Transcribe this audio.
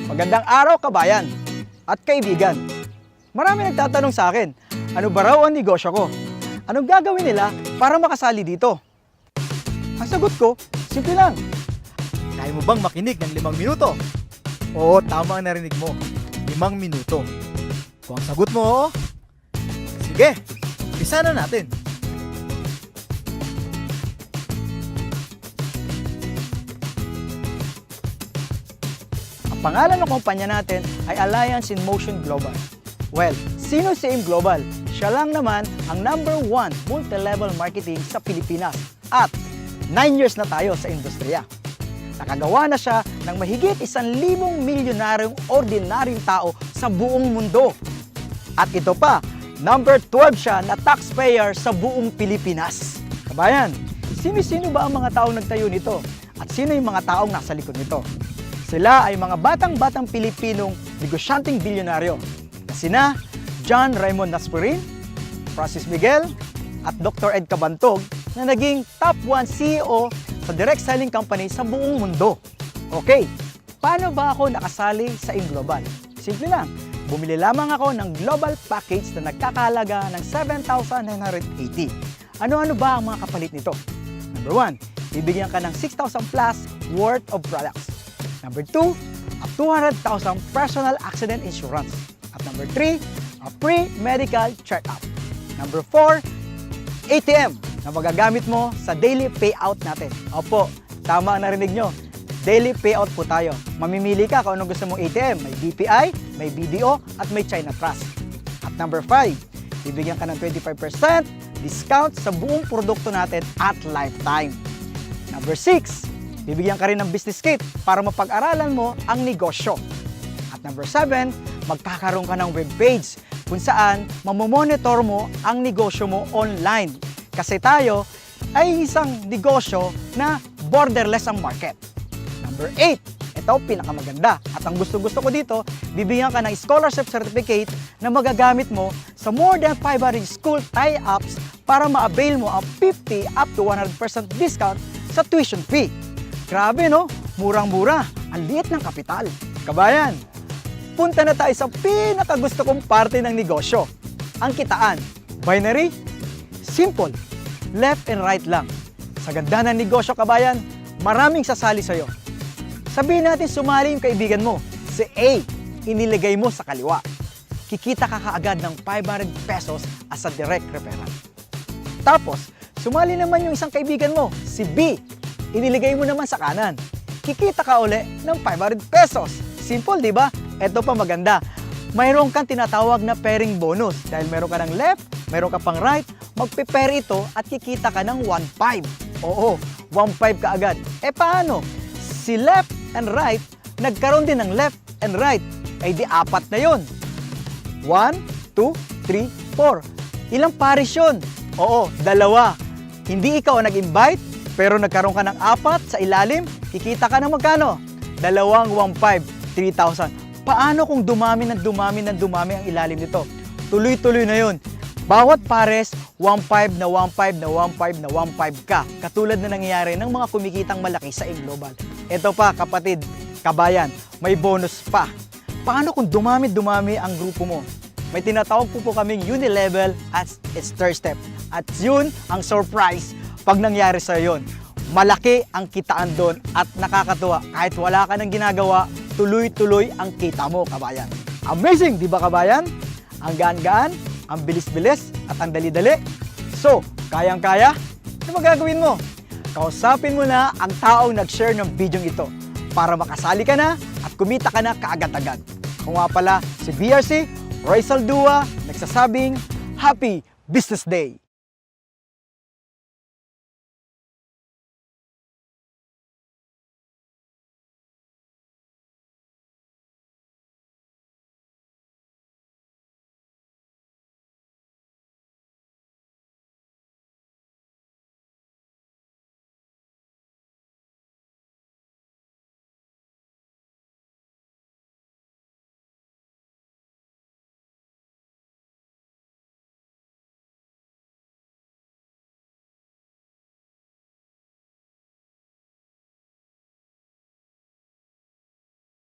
Magandang araw, kabayan at kaibigan. Marami nagtatanong sa akin, ano ba raw ang negosyo ko? Anong gagawin nila para makasali dito? Ang sagot ko, simple lang. Kaya mo bang makinig ng 5 minuto? Oo, tama ang narinig mo. 5 minuto. Kung ang sagot mo, oo, sige, umpisa na natin. Ang pangalan ng kumpanya natin ay Alliance in Motion Global. Well, sino si AIM Global? Siya lang naman ang #1 multi-level marketing sa Pilipinas at 9 years na tayo sa industriya. Nakagawa na siya ng mahigit 1,000 milyonaryong ordinaryong tao sa buong mundo. At ito pa, #12 siya na taxpayer sa buong Pilipinas. Kabayan, sino-sino ba ang mga taong nagtayo nito? At sino yung mga taong nasa likod nito? Sila ay mga batang-batang Pilipinong negosyanteng bilyonaryo na sina John Raymond Naspurin, Francis Miguel, at Dr. Ed Cabantog na naging top 1 CEO sa direct selling company sa buong mundo. Okay, paano ba ako nakasali sa AIM Global? Simple lang, bumili lamang ako ng global package na nagkakahalaga ng 7,980. Ano-ano ba ang mga kapalit nito? Number 1, bibigyan ka ng 6,000 plus worth of products. Number 2, a 200,000 personal accident insurance. At number 3, a free medical check-up. Number 4, ATM na magagamit mo sa daily payout natin. Opo, tama ang narinig nyo. Daily payout po tayo. Mamimili ka kung anong gusto mong ATM. May BPI, may BDO, at may China Trust. At number 5, bibigyan ka ng 25% discount sa buong produkto natin at lifetime. Number 6, bibigyan ka rin ng business kit para mapag-aralan mo ang negosyo. At number 7, magkakaroon ka ng webpage kung saan mamomonitor mo ang negosyo mo online. Kasi tayo ay isang negosyo na borderless ang market. Number 8, ito pinakamaganda. At ang gusto-gusto ko dito, bibigyan ka ng scholarship certificate na magagamit mo sa more than 500 school tie-ups para ma-avail mo ang 50 up to 100% discount sa tuition fee. Grabe no? Murang-mura. Ang liit ng kapital. Kabayan, punta na tayo sa pinakagusto kong parte ng negosyo. Ang kitaan. Binary? Simple. Left and right lang. Sa ganda ng negosyo, kabayan, maraming sasali sa'yo. Sabihin natin sumali yung kaibigan mo. Si A, iniligay mo sa kaliwa. Kikita ka kaagad ng 500 pesos as a direct referral. Tapos, sumali naman yung isang kaibigan mo, si B, iniligay mo naman sa kanan. Kikita ka uli ng 500 pesos. Simple, di ba? Ito pa maganda. Mayroon kang tinatawag na pairing bonus. Dahil meron ka ng left, meron ka pang right, magpe-pair ito at kikita ka ng 1.5. Oo, 1.5 ka agad. E paano? Si left and right, nagkaroon din ng left and right. Ay di 4 na yun. 1, 2, 3, 4. Ilang pares yun? Oo, 2. Hindi ikaw ang nag-invite, pero nagkaroon ka ng 4 sa ilalim, kikita ka ng magkano? 2.15, 3,000. Paano kung dumami ng dumami ang ilalim nito? Tuloy-tuloy na yun. Bawat pares, 1.5 na 1.5 na 1.5 na 1.5 ka. Katulad na nangyayari ng mga kumikitang malaki sa AIM Global. Ito pa, kapatid, kabayan, may bonus pa. Paano kung dumami ang grupo mo? May tinatawag po kaming unilevel as its third step. At yun ang surprise pag nangyari sa yun. Malaki ang kitaan doon at nakakatuwa. Kahit wala ka nang ginagawa, tuloy-tuloy ang kita mo, kabayan. Amazing, di ba kabayan? Ang gaan-gaan, ang bilis-bilis at ang dali-dali. So, kayang-kaya? Ano magagawin mo? Kausapin mo na ang taong nag-share ng video ito para makasali ka na at kumita ka na kaagad-agad. Kung nga pala si BRC, Roy Saldua, nagsasabing Happy Business Day!